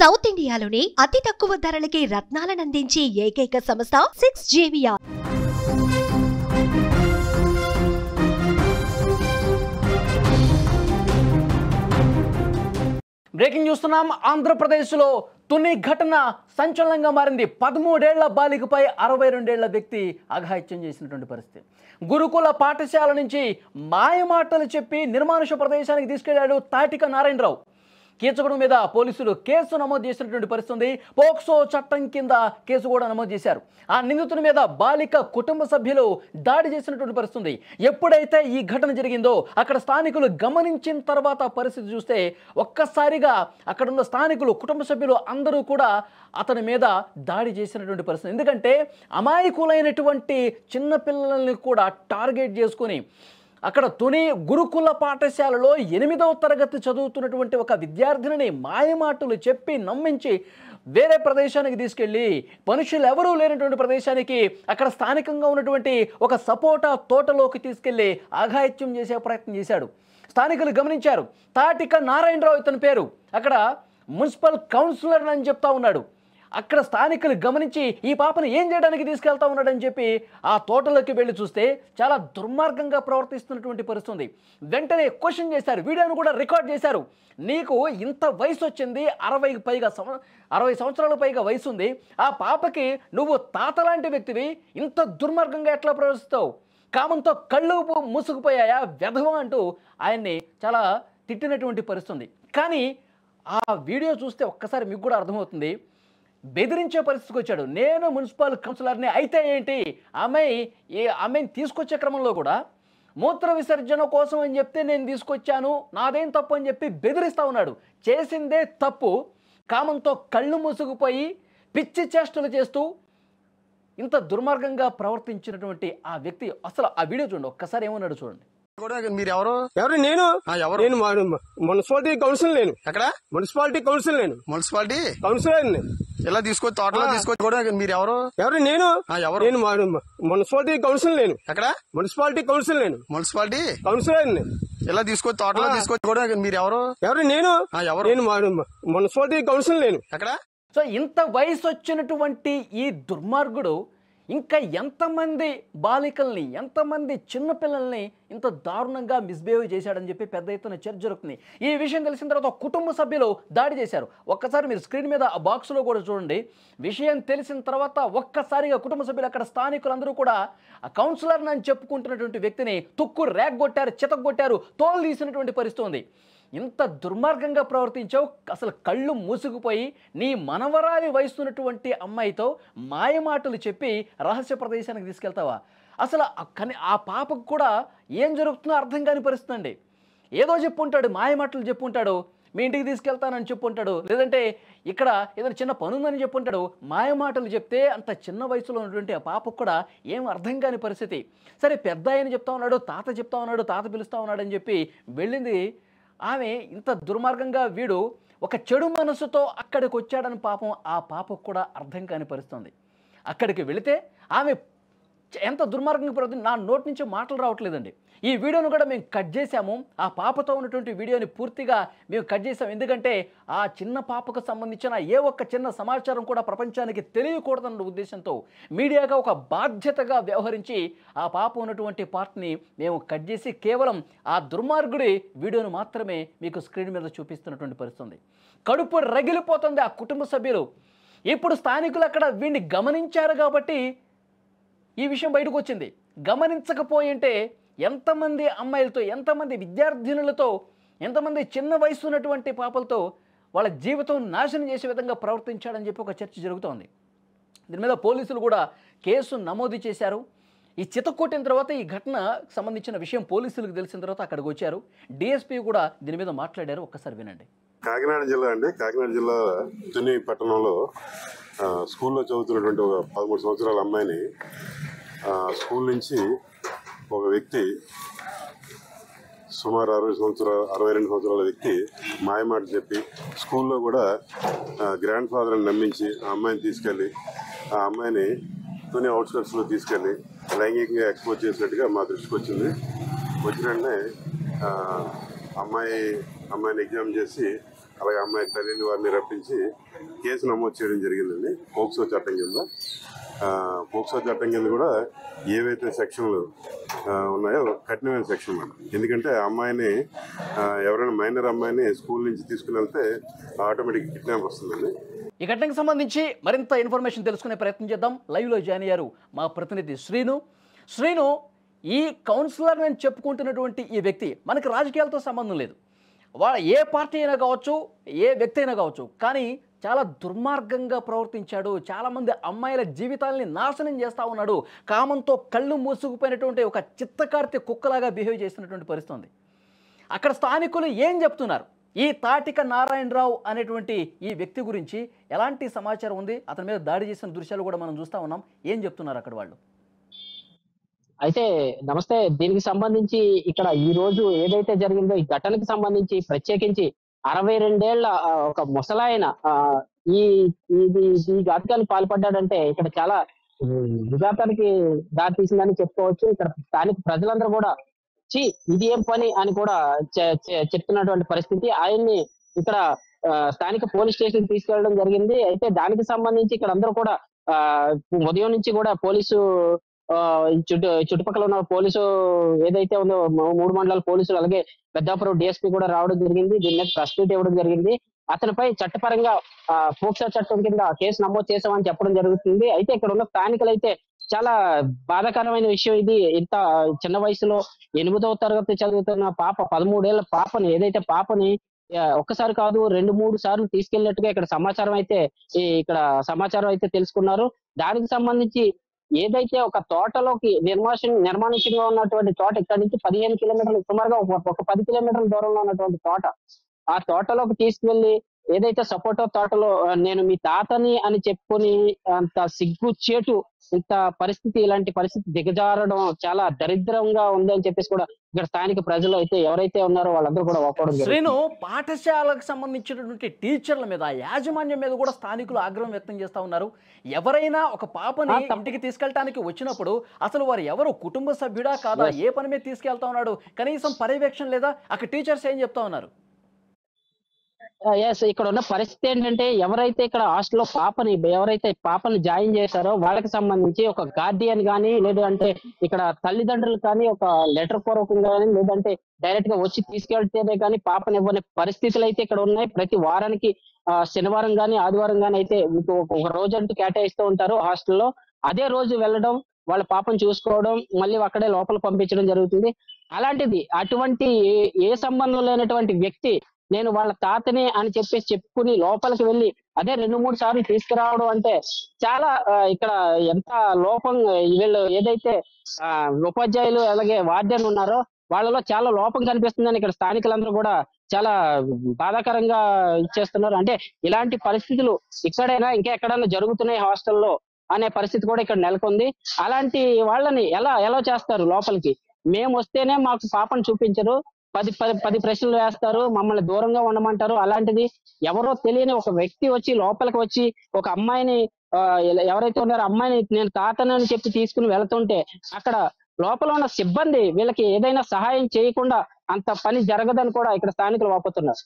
South ఇండియాలోనే అతి తక్కువ ధరలకి రత్నాలనందించే ఏకైక సంస్థ 6JVR. బ్రేకింగ్ చూస్తున్నాం. ఆంధ్రప్రదేశ్లో తుని ఘటన సంచలనంగా మారింది. 13 ఏళ్ల బాలికపై 62 ఏళ్ల వ్యక్తి అఘాయిత్యం చేసినటువంటి పరిస్థితి. గురుకుల పాఠశాల నుంచి మాయమాటలు చెప్పి నిర్మానుష ప్రదేశానికి తీసుకెళ్లాడు తాటిక నారాయణరావు. కీచకుడు మీద పోలీసులు కేసు నమోదు చేసినటువంటి పరిస్థితి. పోక్సో చట్టం కింద కేసు కూడా నమోదు చేశారు. ఆ నిందితుని మీద బాలిక కుటుంబ సభ్యులు దాడి చేసినటువంటి పరిస్థితి. ఎప్పుడైతే ఈ ఘటన జరిగిందో అక్కడ స్థానికులు గమనించిన తర్వాత పరిస్థితి చూస్తే ఒక్కసారిగా అక్కడ ఉన్న స్థానికులు కుటుంబ సభ్యులు అందరూ కూడా అతని మీద దాడి చేసినటువంటి పరిస్థితి. ఎందుకంటే అమాయకులైనటువంటి చిన్నపిల్లల్ని కూడా టార్గెట్ చేసుకొని అక్కడ తుని గురుకుల పాఠశాలలో 8వ తరగతి చదువుతున్నటువంటి ఒక విద్యార్థినిని మాయమాటలు చెప్పి నమ్మించి వేరే ప్రదేశానికి తీసుకెళ్ళి మనుషులు ఎవరూ లేనటువంటి ప్రదేశానికి అక్కడ స్థానికంగా ఉన్నటువంటి ఒక సపోటా తోటలోకి తీసుకెళ్ళి అఘాయిత్యం చేసే ప్రయత్నం చేశాడు. స్థానికులు గమనించారు. తాటిక నారాయణరావు ఇతని పేరు. అక్కడ మున్సిపల్ కౌన్సిలర్ అని చెప్తా ఉన్నాడు. అక్కడ స్థానికులు గమనించి ఈ పాపను ఏం చేయడానికి తీసుకెళ్తా ఉన్నాడని చెప్పి ఆ తోటలోకి వెళ్ళి చూస్తే చాలా దుర్మార్గంగా ప్రవర్తిస్తున్నటువంటి పరిస్థితి. వెంటనే క్వశ్చన్ చేశారు. వీడియోను కూడా రికార్డ్ చేశారు. నీకు ఇంత వయసు వచ్చింది, 60 సంవత్సరాల పైగా వయసు ఉంది. ఆ పాపకి నువ్వు తాతలాంటి వ్యక్తివి, ఇంత దుర్మార్గంగా ఎట్లా ప్రవర్తిస్తావు? కామంతో కళ్ళు మూసుకుపోయాయా వెధవ అంటూ ఆయన్ని చాలా తిట్టినటువంటి పరిస్థితి. కానీ ఆ వీడియో చూస్తే ఒక్కసారి మీకు కూడా అర్థమవుతుంది. బెదిరించే పరిస్థితికి వచ్చాడు. నేను మున్సిపల్ కౌన్సిలర్ని అయితే ఏంటి, ఆమెని తీసుకొచ్చే క్రమంలో కూడా మూత్ర విసర్జన కోసం అని చెప్తే నేను తీసుకొచ్చాను, నాదేం తప్పు అని చెప్పి బెదిరిస్తూ ఉన్నాడు. చేసిందే తప్పు. కామంతో కళ్ళు మూసుకుపోయి పిచ్చి చేష్టలు చేస్తూ ఇంత దుర్మార్గంగా ప్రవర్తించినటువంటి ఆ వ్యక్తి అసలు ఆ వీడియో చూడండి. ఒక్కసారి ఏమన్నాడు చూడండి. మీరు ఎవరు? నేను మున్సిపాలిటీ కౌన్సిల్. నేను ఎక్కడ? Municipality council. నేను మున్సిపాలిటీ కౌన్సిలర్. ఇలా తీసుకొచ్చి తోటలో తీసుకొచ్చి కూడా మీరు ఎవరు? నేను ఎవరు? Municipality council. నేను ఎక్కడ? Municipality council. నేను మున్సిపాలిటీ కౌన్సిలర్. ఇలా తీసుకొచ్చి తోటలో తీసుకొచ్చి కూడా మీరు ఎవరు? ఎవరు? Municipality council. నేను ఎక్కడ? సో ఇంత వయసు వచ్చినటువంటి ఈ దుర్మార్గుడు ఇంకా ఎంతమంది బాలికల్ని, ఎంతమంది చిన్నపిల్లల్ని ఇంత దారుణంగా మిస్బిహేవ్ చేశాడని చెప్పి పెద్ద ఎత్తున చర్చ జరుగుతుంది. ఈ విషయం తెలిసిన తర్వాత కుటుంబ సభ్యులు దాడి చేశారు. ఒక్కసారి మీరు స్క్రీన్ మీద ఆ బాక్స్లో కూడా చూడండి. విషయం తెలిసిన తర్వాత ఒక్కసారిగా కుటుంబ సభ్యులు అక్కడ స్థానికులందరూ కూడా ఆ కౌన్సిలర్ అని చెప్పుకుంటున్నటువంటి వ్యక్తిని తుక్కు రేగ్గొట్టారు, చితగొట్టారు, తోలు తీసినటువంటి పరిస్థితి ఉంది. ఇంత దుర్మార్గంగా ప్రవర్తించావు, అసలు కళ్ళు మూసుకుపోయి నీ మనవరాలి వయసున్నటువంటి అమ్మాయితో మాయమాటలు చెప్పి రహస్య ప్రదేశానికి తీసుకెళ్తావా? అసలు ఆ పాపకు కూడా ఏం జరుగుతుందో అర్థం కాని పరిస్థితి అండి. ఏదో చెప్పుంటాడు, మాయమాటలు చెప్పుంటాడు, మీ ఇంటికి తీసుకెళ్తానని చెప్పుంటాడు, లేదంటే ఇక్కడ ఏదైనా చిన్న పని ఉందని చెప్పుంటాడు. మాయమాటలు చెప్తే అంత చిన్న వయసులో ఉన్నటువంటి ఆ పాపకు కూడా ఏం అర్థం కాని పరిస్థితి. సరే పెద్ద ఆయన చెప్తా ఉన్నాడు, తాత చెప్తా ఉన్నాడు, తాత పిలుస్తూ ఉన్నాడు అని చెప్పి వెళ్ళింది ఆమె. ఇంత దుర్మార్గంగా వీడు ఒక చెడు మనసుతో అక్కడికి వచ్చాడని పాపం ఆ పాపకు కూడా అర్థం కాని పరిస్థితుంది. అక్కడికి వెళితే ఆమె ఎంత దుర్మార్గంగా ప్రవర్తించింది, నా నోటి నుంచి మాటలు రావట్లేదండి. ఈ వీడియోను కూడా మేము కట్ చేశాము. ఆ పాపతో ఉన్నటువంటి వీడియోని పూర్తిగా మేము కట్ చేసాము. ఎందుకంటే ఆ చిన్న పాపకు సంబంధించిన ఏ ఒక్క చిన్న సమాచారం కూడా ప్రపంచానికి తెలియకూడదన్న ఉద్దేశంతో మీడియాగా ఒక బాధ్యతగా వ్యవహరించి ఆ పాప ఉన్నటువంటి పార్ట్ని మేము కట్ చేసి కేవలం ఆ దుర్మార్గుడి వీడియోను మాత్రమే మీకు స్క్రీన్ మీద చూపిస్తున్నటువంటి పరిస్థితి. కడుపు రగిలిపోతుంది ఆ కుటుంబ సభ్యులు. ఇప్పుడు స్థానికులు అక్కడ వీడిని గమనించారు కాబట్టి ఈ విషయం బయటకు వచ్చింది. గమనించకపోయింటే ఎంతమంది అమ్మాయిలతో, ఎంతమంది విద్యార్థినులతో, ఎంతమంది చిన్న వయసు ఉన్నటువంటి పాపలతో వాళ్ళ జీవితం నాశనం చేసే విధంగా ప్రవర్తించాడని చెప్పి ఒక చర్చ జరుగుతోంది. దీని మీద పోలీసులు కూడా కేసు నమోదు చేశారు. ఈ చితక్కొట్టిన తర్వాత ఈ ఘటన సంబంధించిన విషయం పోలీసులకు తెలిసిన తర్వాత అక్కడికి వచ్చారు. డిఎస్పీ కూడా దీని మీద మాట్లాడారు. ఒక్కసారి వినండి. కాకినాడ జిల్లా అండి. కాకినాడ జిల్లా తుని పట్టణంలో స్కూల్లో చదువుతున్నటువంటి ఒక 13 సంవత్సరాల అమ్మాయిని స్కూల్ నుంచి ఒక వ్యక్తి, సుమారు 62 సంవత్సరాల వ్యక్తి మాయమాట చెప్పి స్కూల్లో కూడా గ్రాండ్ ఫాదర్ని నమ్మించి ఆ అమ్మాయిని తీసుకెళ్ళి ఆ అమ్మాయిని తుని అవుట్స్కట్స్లో తీసుకెళ్ళి లైంగికంగా ఎక్స్పోజ్ చేసినట్టుగా మా దృష్టికి వచ్చింది. వచ్చిన వెంటనే అమ్మాయిని ఎగ్జామ్ చేసి అలాగే అమ్మాయి తల్లిని వారిని రప్పించి కేసు నమోదు చేయడం జరిగిందండి పోక్సో చట్టం కింద. పోక్సో చట్టం కింద కూడా ఏవైతే సెక్షన్లు ఉన్నాయో కఠినమైన సెక్షన్ మాట. ఎందుకంటే అమ్మాయిని ఎవరైనా మైనర్ అమ్మాయిని స్కూల్ నుంచి తీసుకుని వెళ్తే ఆటోమేటిక్ కిడ్నాప్ వస్తుందండి. ఈ ఘటనకు సంబంధించి మరింత ఇన్ఫర్మేషన్ తెలుసుకునే ప్రయత్నం చేద్దాం. లైవ్లో జాయిన్ అయ్యారు మా ప్రతినిధి శ్రీను. ఈ కౌన్సిలర్ అని చెప్పుకుంటున్నటువంటి ఈ వ్యక్తి మనకి రాజకీయాలతో సంబంధం లేదు, వాళ్ళ ఏ పార్టీ అయినా కావచ్చు, ఏ వ్యక్తి అయినా కావచ్చు, కానీ చాలా దుర్మార్గంగా ప్రవర్తించాడు. చాలామంది అమ్మాయిల జీవితాలని నాశనం చేస్తూ ఉన్నాడు. కామంతో కళ్ళు మూసుకుపోయినటువంటి ఒక చిత్తకార్తె కుక్కలాగా బిహేవ్ చేస్తున్నటువంటి పరిస్థితి ఉంది. అక్కడ స్థానికులు ఏం చెప్తున్నారు? ఈ తాటిక నారాయణరావు అనేటువంటి ఈ వ్యక్తి గురించి ఎలాంటి సమాచారం ఉంది? అతని మీద దాడి చేసిన దృశ్యాలు కూడా మనం చూస్తూ ఉన్నాం. ఏం చెప్తున్నారు అక్కడ వాళ్ళు? అయితే నమస్తే. దీనికి సంబంధించి ఇక్కడ ఈ రోజు ఏదైతే జరిగిందో ఈ ఘటనకు సంబంధించి ప్రత్యేకించి 62 ఏళ్ల ఒక ముసలాయన ఈ ఘాతుకానికి పాల్పడ్డాడంటే ఇక్కడ చాలా విఘాతానికి దారి తీసిందని చెప్పుకోవచ్చు. ఇక్కడ స్థానిక ప్రజలందరూ కూడా ఇది ఏం పని అని కూడా చెప్తున్నటువంటి పరిస్థితి. ఆయన్ని ఇక్కడ స్థానిక పోలీస్ స్టేషన్ తీసుకెళ్లడం జరిగింది. అయితే దానికి సంబంధించి ఇక్కడ అందరూ కూడా ఉదయం నుంచి కూడా పోలీసు చుట్టుపక్కల ఉన్న పోలీసు ఏదైతే ఉందో 3 మండలాల పోలీసులు అలాగే పెద్దాపురం డిఎస్పీ కూడా రావడం జరిగింది. దీని మీద ప్రెస్ మీట్ ఇవ్వడం జరిగింది. అతనిపై చట్టపరంగా పోక్సో చట్టం కింద కేసు నమోదు చేశామని చెప్పడం జరుగుతుంది. అయితే ఇక్కడ ఉన్న స్థానికులు అయితే చాలా బాధాకరమైన విషయం ఇది. ఇంత చిన్న వయసులో 8వ తరగతి చదువుతున్న పాప 13 ఏళ్ల పాపని ఏదైతే పాపని ఒక్కసారి కాదు 2-3 సార్లు తీసుకెళ్లినట్టుగా ఇక్కడ సమాచారం అయితే తెలుసుకున్నారు. దానికి సంబంధించి ఏదైతే ఒక తోటలోకి నిర్మానుష్యంగా ఉన్నటువంటి తోట ఇక్కడ నుంచి 15 కిలోమీటర్లు సుమారుగా ఒక 10 కిలోమీటర్ల దూరంలో ఉన్నటువంటి తోట, ఆ తోటలోకి తీసుకువెళ్లి ఏదైతే సపోటో తోటలో నేను మీ తాతని అని చెప్పుకొని అంత సిగ్గుచేటు ఇలాంటి పరిస్థితి దిగజారడం చాలా దరిద్రంగా ఉంది అని చెప్పేసి కూడా ఇక్కడ స్థానిక ప్రజలు అయితే ఎవరైతే ఉన్నారో వాళ్ళందరూ కూడా ఒప్పుకోవడం శ్రీను, పాఠశాలకు సంబంధించినటువంటి టీచర్ల మీద, యాజమాన్యం మీద కూడా స్థానికులు ఆగ్రహం వ్యక్తం చేస్తా ఉన్నారు. ఎవరైనా ఒక పాపని ఇంటికి తీసుకెళ్ళటానికి వచ్చినప్పుడు అసలు వారు ఎవరు, కుటుంబ సభ్యుడా కాదా, ఏ పని మీద తీసుకెళ్తా ఉన్నాడు, కనీసం పర్యవేక్షణ లేదా? అక్కడ టీచర్స్ ఏం చెప్తా ఉన్నారు? ఇక్కడ ఉన్న పరిస్థితి ఏంటంటే ఎవరైతే పాపని జాయిన్ చేశారో వాళ్ళకి సంబంధించి ఒక గార్డియన్ కానీ లేదంటే ఇక్కడ తల్లిదండ్రులు కానీ ఒక లెటర్ పూర్వకంగా కానీ లేదంటే డైరెక్ట్ గా వచ్చి తీసుకెళ్తేనే కానీ పాపని ఇవ్వని పరిస్థితులు అయితే ఇక్కడ ఉన్నాయి. ప్రతి వారానికి శనివారం గానీ ఆదివారం గానీ అయితే మీకు ఒక రోజంటూ కేటాయిస్తూ ఉంటారు హాస్టల్లో. అదే రోజు వెళ్ళడం, వాళ్ళ పాపను చూసుకోవడం, మళ్ళీ అక్కడే లోపల పంపించడం జరుగుతుంది. అలాంటిది అటువంటి ఏ సంబంధం లేనటువంటి వ్యక్తి నేను వాళ్ళ తాతని అని చెప్పుకుని లోపలికి వెళ్ళి అదే 2-3 సార్లు తీసుకురావడం అంటే చాలా ఇక్కడ ఎంత లోపం. వీళ్ళు ఏదైతే ఉపాధ్యాయులు అలాగే వార్డెన్ ఉన్నారో వాళ్ళలో చాలా లోపం కనిపిస్తుందని ఇక్కడ స్థానికులందరూ కూడా చాలా బాధాకరంగా ఇచ్చేస్తున్నారు. అంటే ఇలాంటి పరిస్థితులు ఇక్కడైనా ఇంకా ఎక్కడైనా జరుగుతున్నాయి హాస్టల్లో అనే పరిస్థితి కూడా ఇక్కడ నెలకొంది. అలాంటి వాళ్ళని ఎలా చేస్తారు లోపలికి? మేము వస్తేనే మాకు పాపను చూపించరు, 10 ప్రశ్నలు వేస్తారు, మమ్మల్ని దూరంగా ఉండమంటారు. అలాంటిది ఎవరో తెలియని ఒక వ్యక్తి వచ్చి లోపలికి వచ్చి ఒక అమ్మాయిని ఎవరైతే ఉన్నారో అమ్మాయిని నేను తాతనని చెప్పి తీసుకుని వెళ్తుంటే అక్కడ లోపల ఉన్న సిబ్బంది వీళ్ళకి ఏదైనా సహాయం చేయకుండా అంత పని జరగదని కూడా ఇక్కడ స్థానికులు వాపోతున్నారు.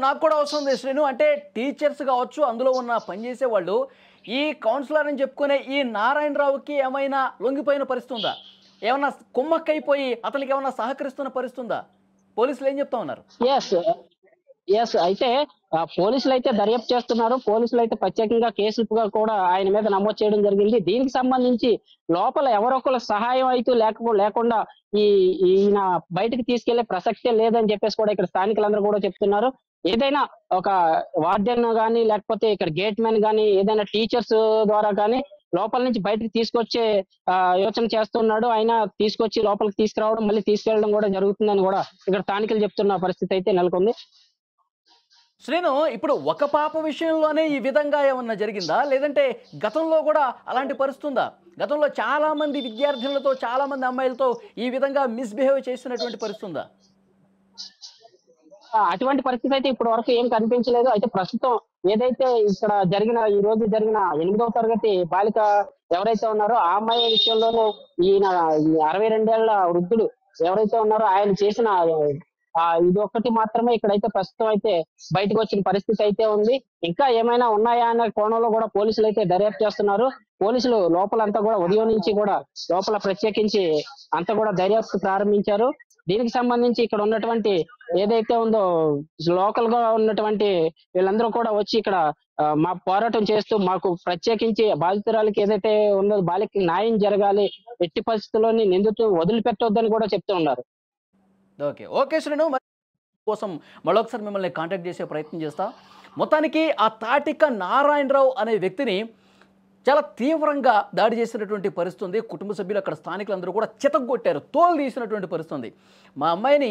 నాకు కూడా వస్తుంది శ్రీను, అంటే టీచర్స్ కావచ్చు, అందులో ఉన్న పనిచేసే వాళ్ళు ఈ కౌన్సిలర్ అని చెప్పుకునే ఈ నారాయణరావుకి ఏమైనా లొంగిపోయిన పరిస్థితి ఉందా? ఏమన్నా కుమ్మక్కైపోయి అతనికి ఏమన్నా సహకరిస్తున్న పరిస్థితి ఉందా? పోలీసులు ఏం చెప్తా ఉన్నారు? ఎస్ అయితే పోలీసులు అయితే దర్యాప్తు చేస్తున్నారు. పోలీసులు అయితే ప్రత్యేకంగా కేసులుగా కూడా ఆయన మీద నమోదు చేయడం జరిగింది. దీనికి సంబంధించి లోపల ఎవరొకరు సహాయం అయితే లేకుండా ఈయన బయటకు తీసుకెళ్లే ప్రసక్తే లేదని చెప్పేసి కూడా ఇక్కడ స్థానికులందరూ కూడా చెప్తున్నారు. ఏదైనా ఒక వార్డెన్ గానీ లేకపోతే ఇక్కడ గేట్ మ్యాన్ గానీ ఏదైనా టీచర్స్ ద్వారా కానీ లోపల నుంచి బయటకు తీసుకొచ్చే యోచన చేస్తున్నాడు. ఆయన తీసుకొచ్చి లోపలికి తీసుకురావడం మళ్ళీ తీసుకెళ్లడం కూడా జరుగుతుందని కూడా ఇక్కడ స్థానికులు చెప్తున్న పరిస్థితి అయితే నెలకొంది. శ్రీను, ఇప్పుడు ఒక పాప విషయంలోనే ఈ విధంగా ఏమన్నా జరిగిందా, లేదంటే గతంలో కూడా అలాంటి పరిస్థితి ఉందా? గతంలో చాలా మంది విద్యార్థులతో, చాలా మంది అమ్మాయిలతో ఈ విధంగా మిస్బిహేవ్ చేసినటువంటి పరిస్థితి ఉందా? అటువంటి పరిస్థితి అయితే ఇప్పటి వరకు ఏం కనిపించలేదు. అయితే ప్రస్తుతం ఏదైతే ఇక్కడ ఈ రోజు జరిగిన 8వ తరగతి బాలిక ఎవరైతే ఉన్నారో ఆ అమ్మాయి విషయంలోనూ ఈయన 62 ఏళ్ల వృద్ధుడు ఎవరైతే ఉన్నారో ఆయన చేసిన ఇది ఒక్కటి మాత్రమే ఇక్కడైతే ప్రస్తుతం అయితే బయటకు వచ్చిన పరిస్థితి అయితే ఉంది. ఇంకా ఏమైనా ఉన్నాయా అనే కోణంలో కూడా పోలీసులు అయితే దర్యాప్తు చేస్తున్నారు. పోలీసులు లోపలంతా కూడా ఉదయం నుంచి కూడా లోపల ప్రత్యేకించి అంతా కూడా దర్యాప్తు ప్రారంభించారు. దీనికి సంబంధించి ఇక్కడ ఉన్నటువంటి ఏదైతే ఉందో లోకల్ గా ఉన్నటువంటి వీళ్ళందరూ కూడా వచ్చి ఇక్కడ మా పోరాటం చేస్తూ మాకు ప్రత్యేకించి బాధితురాలకి ఏదైతే ఉందో బాలికకి న్యాయం జరగాలి, ఎట్టి పరిస్థితుల్లోని నిందితులు వదిలిపెట్టొద్దని కూడా చెప్తూ ఉన్నారు. ఓకే శ్రీను, మరి కోసం మరొకసారి మిమ్మల్ని కాంటాక్ట్ చేసే ప్రయత్నం చేస్తా. మొత్తానికి ఆ తాటిక నారాయణరావు అనే వ్యక్తిని చాలా తీవ్రంగా దాడి చేసినటువంటి పరిస్థితి ఉంది. కుటుంబ సభ్యులు అక్కడ స్థానికులందరూ కూడా చితగ్గొట్టారు, తోలు తీసినటువంటి పరిస్థితి ఉంది. మా అమ్మాయిని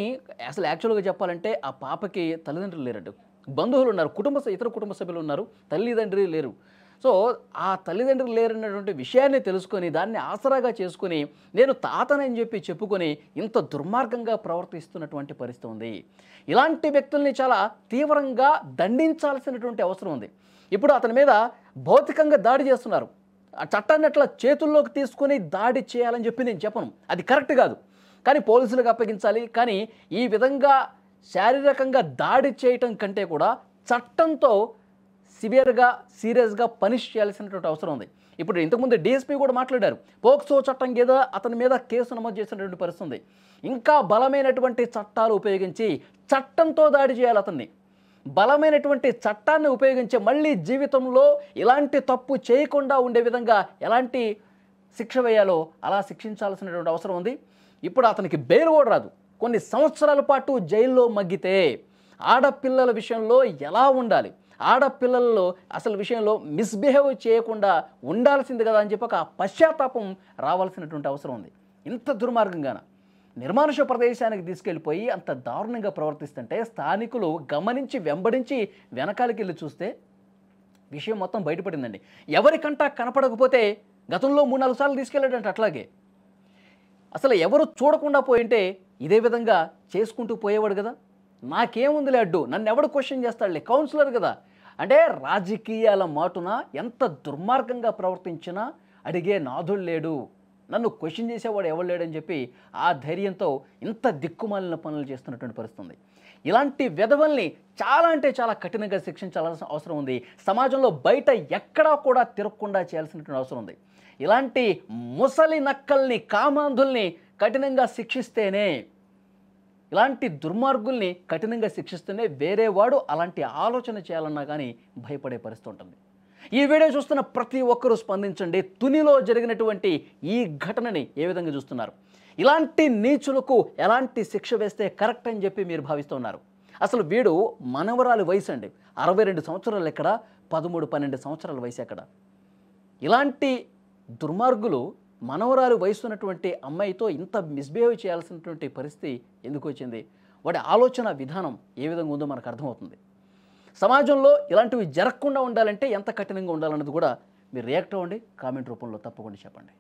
అసలు యాక్చువల్గా చెప్పాలంటే ఆ పాపకి తల్లిదండ్రులు లేరండి, బంధువులు ఉన్నారు, ఇతర కుటుంబ సభ్యులు ఉన్నారు, తల్లిదండ్రులు లేరు. సో ఆ తల్లిదండ్రులు లేరన్నటువంటి విషయాన్ని తెలుసుకొని దాన్ని ఆసరాగా చేసుకొని నేను తాతనని చెప్పుకొని ఇంత దుర్మార్గంగా ప్రవర్తిస్తున్నటువంటి పరిస్థితి ఉంది. ఇలాంటి వ్యక్తుల్ని చాలా తీవ్రంగా దండించాల్సినటువంటి అవసరం ఉంది. ఇప్పుడు అతని మీద భౌతికంగా దాడి చేస్తున్నారు. ఆ చట్టాన్ని అట్లా చేతుల్లోకి తీసుకొని దాడి చేయాలని చెప్పి నేను చెప్పను, అది కరెక్ట్ కాదు. కానీ పోలీసులకు అప్పగించాలి. కానీ ఈ విధంగా శారీరకంగా దాడి చేయటం కంటే కూడా చట్టంతో సీరియస్గా పనిష్ చేయాల్సినటువంటి అవసరం ఉంది. ఇప్పుడు ఇంతకుముందు డిఎస్పీ కూడా మాట్లాడారు, పోక్సో చట్టం కింద అతని మీద కేసు నమోదు చేసినటువంటి పరిస్థితి ఉంది. ఇంకా బలమైనటువంటి చట్టాలు ఉపయోగించి చట్టంతో దాడి చేయాలి అతన్ని. బలమైనటువంటి చట్టాన్ని ఉపయోగించి మళ్ళీ జీవితంలో ఇలాంటి తప్పు చేయకుండా ఉండే విధంగా ఎలాంటి శిక్ష వేయాలో అలా శిక్షించాల్సినటువంటి అవసరం ఉంది. ఇప్పుడు అతనికి బెయిల్ కూడా రాదు. కొన్ని సంవత్సరాల పాటు జైల్లో మగ్గితే ఆడపిల్లల విషయంలో ఎలా ఉండాలి, ఆడపిల్లల్లో అసలు విషయంలో మిస్బిహేవ్ చేయకుండా ఉండాల్సింది కదా అని చెప్పి ఒక పశ్చాత్తాపం రావాల్సినటువంటి అవసరం ఉంది. ఇంత దుర్మార్గంగాన నిర్మానుష ప్రదేశానికి తీసుకెళ్ళిపోయి అంత దారుణంగా ప్రవర్తిస్తుంటే స్థానికులు గమనించి వెంబడించి వెనకాలకి వెళ్ళి చూస్తే విషయం మొత్తం బయటపడిందండి. ఎవరికంటా కనపడకపోతే గతంలో 3-4 సార్లు తీసుకెళ్ళాడంటే అట్లాగే అసలు ఎవరు చూడకుండా పోయింటే ఇదే విధంగా చేసుకుంటూ పోయేవాడు కదా. నాకేముందిలే అడ్డు, నన్ను ఎవడు క్వశ్చన్ చేస్తాడులే, కౌన్సిలర్ కదా అంటే రాజకీయాల మాటున ఎంత దుర్మార్గంగా ప్రవర్తించినా అడిగే నాథుడు లేడు, నన్ను క్వశ్చన్ చేసేవాడు ఎవడు లేడని చెప్పి ఆ ధైర్యంతో ఇంత దిక్కుమాలిన పనులు చేస్తున్నటువంటి పరిస్థితి. ఇలాంటి వెధవల్ని చాలా అంటే చాలా కఠినంగా శిక్షించాల్సిన అవసరం ఉంది. సమాజంలో బయట ఎక్కడా కూడా తిరగకుండా చేయాల్సినటువంటి అవసరం ఉంది. ఇలాంటి ముసలి నక్కల్ని, కామాంధుల్ని కఠినంగా శిక్షిస్తేనే, ఇలాంటి దుర్మార్గుల్ని కఠినంగా శిక్షిస్తేనే వేరే వాడు అలాంటి ఆలోచన చేయాలన్నా కానీ భయపడే పరిస్థితి ఉంటుంది. ఈ వీడియో చూస్తున్న ప్రతి ఒక్కరూ స్పందించండి. తునిలో జరిగినటువంటి ఈ ఘటనని ఏ విధంగా చూస్తున్నారు? ఇలాంటి నీచులకు ఎలాంటి శిక్ష వేస్తే కరెక్ట్ అని చెప్పి మీరు భావిస్తున్నారు? అసలు వీడు మనవరాలి వయసు అండి, 62 సంవత్సరాలు ఎక్కడ, 13-12 సంవత్సరాల వయసు ఎక్కడ? ఇలాంటి దుర్మార్గులు మనవరాలు వయసు ఉన్నటువంటి అమ్మాయితో ఇంత మిస్బిహేవ్ చేయాల్సినటువంటి పరిస్థితి ఎందుకు వచ్చింది? వాడి ఆలోచన విధానం ఏ విధంగా ఉందో మనకు అర్థమవుతుంది. సమాజంలో ఇలాంటివి జరగకుండా ఉండాలంటే ఎంత కఠినంగా ఉండాలన్నది కూడా మీరు రియాక్ట్ అవ్వండి, కామెంట్ రూపంలో తప్పకుండా చెప్పండి.